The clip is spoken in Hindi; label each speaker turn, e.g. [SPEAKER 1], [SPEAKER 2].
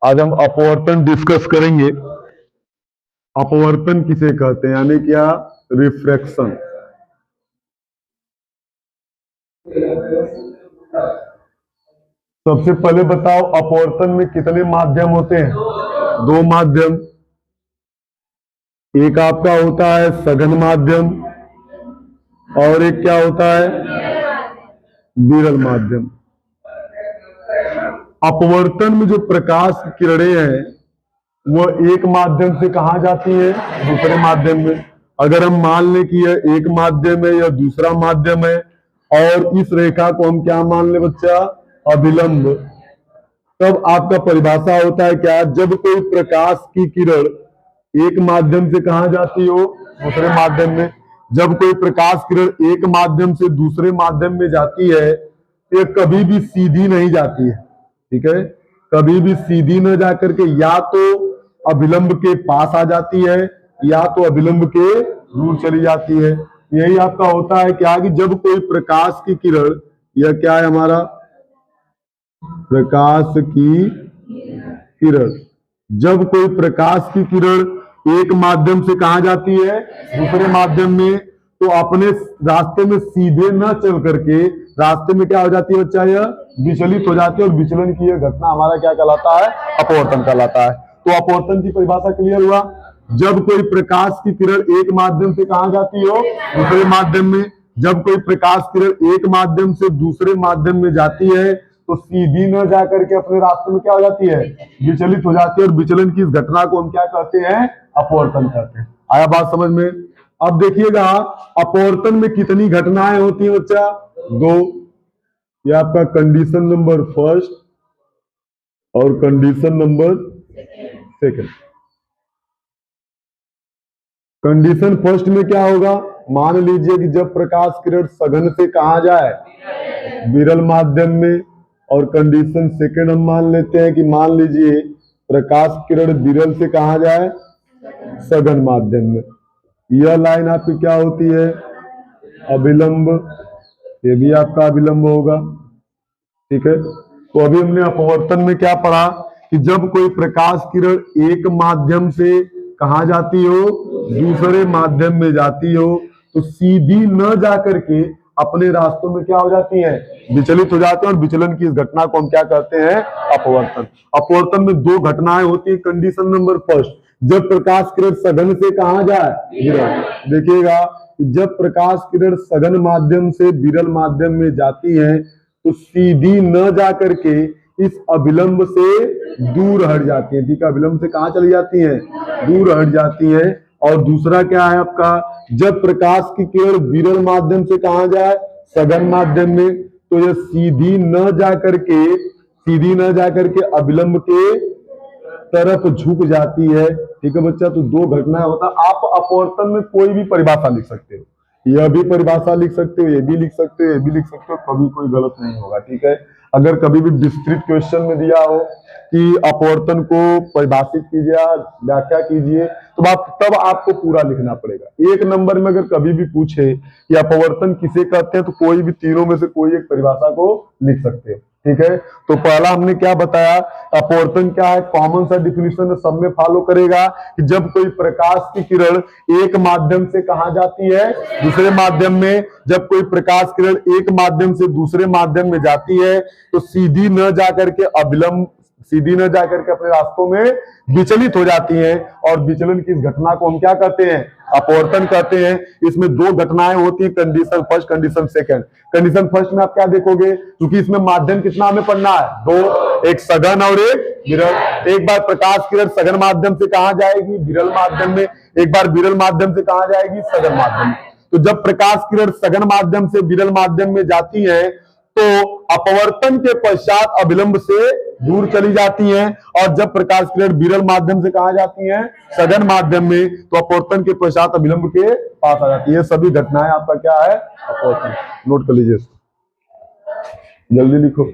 [SPEAKER 1] आज हम अपवर्तन डिस्कस करेंगे। अपवर्तन किसे कहते हैं, यानी क्या, रिफ्रैक्शन। सबसे पहले बताओ, अपवर्तन में कितने माध्यम होते हैं? दो माध्यम। एक आपका होता है सघन माध्यम और एक क्या होता है, विरल माध्यम। अपवर्तन में जो प्रकाश की किरणें हैं वो एक माध्यम से कहाँ जाती है, दूसरे माध्यम में। अगर हम मान लें कि यह एक माध्यम है या दूसरा माध्यम है और इस रेखा को हम क्या मान ले बच्चा, अभिलंब, तब आपका परिभाषा होता है क्या, जब कोई प्रकाश की किरण एक माध्यम से कहाँ जाती हो, दूसरे माध्यम में। जब कोई प्रकाश किरण एक माध्यम से दूसरे माध्यम में जाती है तो ये कभी भी सीधी नहीं जाती है, ठीक है। कभी भी सीधी न जाकर के या तो अभिलंब के पास आ जाती है या तो अभिलंब के दूर चली जाती है। यही आपका होता है क्या कि जब कोई प्रकाश की किरण, यह क्या है हमारा, प्रकाश की किरण, जब कोई प्रकाश की किरण एक माध्यम से कहा जाती है, दूसरे माध्यम में, तो अपने रास्ते में सीधे न चल करके रास्ते में क्या हो जाती है बच्चा, यह विचलित हो जाती है। और विचलन की यह घटना हमारा क्या कहलाता है, अपवर्तन कहलाता है। तो अपवर्तन की परिभाषा क्लियर हुआ। जब कोई प्रकाश की किरण एक माध्यम से कहा जाती हो, दूसरे माध्यम में। जब कोई प्रकाश किरण एक माध्यम से दूसरे माध्यम में जाती है तो सीधी न जाकर के अपने रास्ते में क्या हो जाती है, विचलित हो जाती है। और विचलन की इस घटना को हम क्या कहते हैं, अपवर्तन कहते हैं। आया बात समझ में? अब देखिएगा, अपवर्तन में कितनी घटनाएं होती है बच्चा, दो। ये आपका कंडीशन नंबर फर्स्ट और condition number second. Condition first में क्या होगा, मान लीजिए कि जब प्रकाश किरण सघन से कहा जाए, विरल माध्यम में। और कंडीशन सेकंड हम मान लेते हैं कि मान लीजिए प्रकाश किरण विरल से कहा जाए, सघन माध्यम में। यह लाइन आपकी क्या होती है, अभिलंब, ये भी आपका अभिलंब होगा, ठीक है। तो अभी हमने अपवर्तन में क्या पढ़ा कि जब कोई प्रकाश किरण एक माध्यम से कहा जाती हो, दूसरे माध्यम में जाती हो, तो सीधी न जाकर के अपने रास्तों में क्या हो जाती है, विचलित हो जाते हैं। और विचलन की इस घटना को हम क्या कहते हैं, अपवर्तन। अपवर्तन में दो घटनाएं होती है। कंडीशन नंबर फर्स्ट, जब प्रकाश किरण सघन से कहा जाए, विरल। देखिएगा, जब प्रकाश किरण सघन माध्यम से विरल माध्यम में जाती है तो सीधी न जाकर के इस अभिलंब से दूर हट जाती है, ठीक है। अभिलंब से कहां चली जाती है, दूर हट जाती है। और दूसरा क्या है आपका, जब प्रकाश की किरण विरल माध्यम से कहा जाए, सघन माध्यम में, तो यह सीधी न जाकर के अभिलंब के तरफ झुक जाती है, ठीक है बच्चा। तो दो घटनाएं होता है। आप अपवर्तन में कोई भी परिभाषा लिख सकते हो, यह भी परिभाषा लिख सकते हो, ये भी लिख सकते हो, ये भी लिख सकते हो, कभी कोई गलत नहीं होगा, ठीक है। अगर कभी भी विस्तृत क्वेश्चन में दिया हो कि अपवर्तन को परिभाषित कीजिए, व्याख्या कीजिए, तो तब आपको पूरा लिखना पड़ेगा। एक नंबर में अगर कभी भी पूछे कि अपवर्तन किसे कहते हैं, तो कोई भी तीनों में से कोई एक परिभाषा को लिख सकते हो, ठीक है। तो पहला हमने क्या बताया, अपवर्तन क्या है, कॉमन सा डिफिनेशन सब में फॉलो करेगा कि जब कोई प्रकाश की किरण एक माध्यम से कहा जाती है, दूसरे माध्यम में। जब कोई प्रकाश किरण एक माध्यम से दूसरे माध्यम में जाती है तो सीधी न जाकर के अभिलंब, सीधी न जाकर के अपने रास्तों में विचलित हो जाती हैं। और विचलन की इस घटना को हम क्या कहते हैं, अपवर्तन कहते हैं। इसमें दो घटनाएं होती हैं, condition first, condition second. Condition first में आप क्या देखोगे, क्योंकि इसमें माध्यम कितना हमें पढ़ना है, दो, एक सघन और एक विरल। एक बार प्रकाश किरण सघन माध्यम से कहा जाएगी, विरल माध्यम में। एक बार विरल माध्यम से कहा जाएगी, सघन माध्यम में। तो जब प्रकाश किरण सघन माध्यम से विरल माध्यम में जाती है तो अपवर्तन के पश्चात अभिलंब से दूर चली जाती हैं। और जब प्रकाश किरण विरल माध्यम से कहा जाती हैं, सघन माध्यम में, तो अपवर्तन के पश्चात अभिलंब के पास आ जाती है। सभी घटनाएं आपका क्या है, अपवर्तन। नोट कर लीजिए, जल्दी लिखो।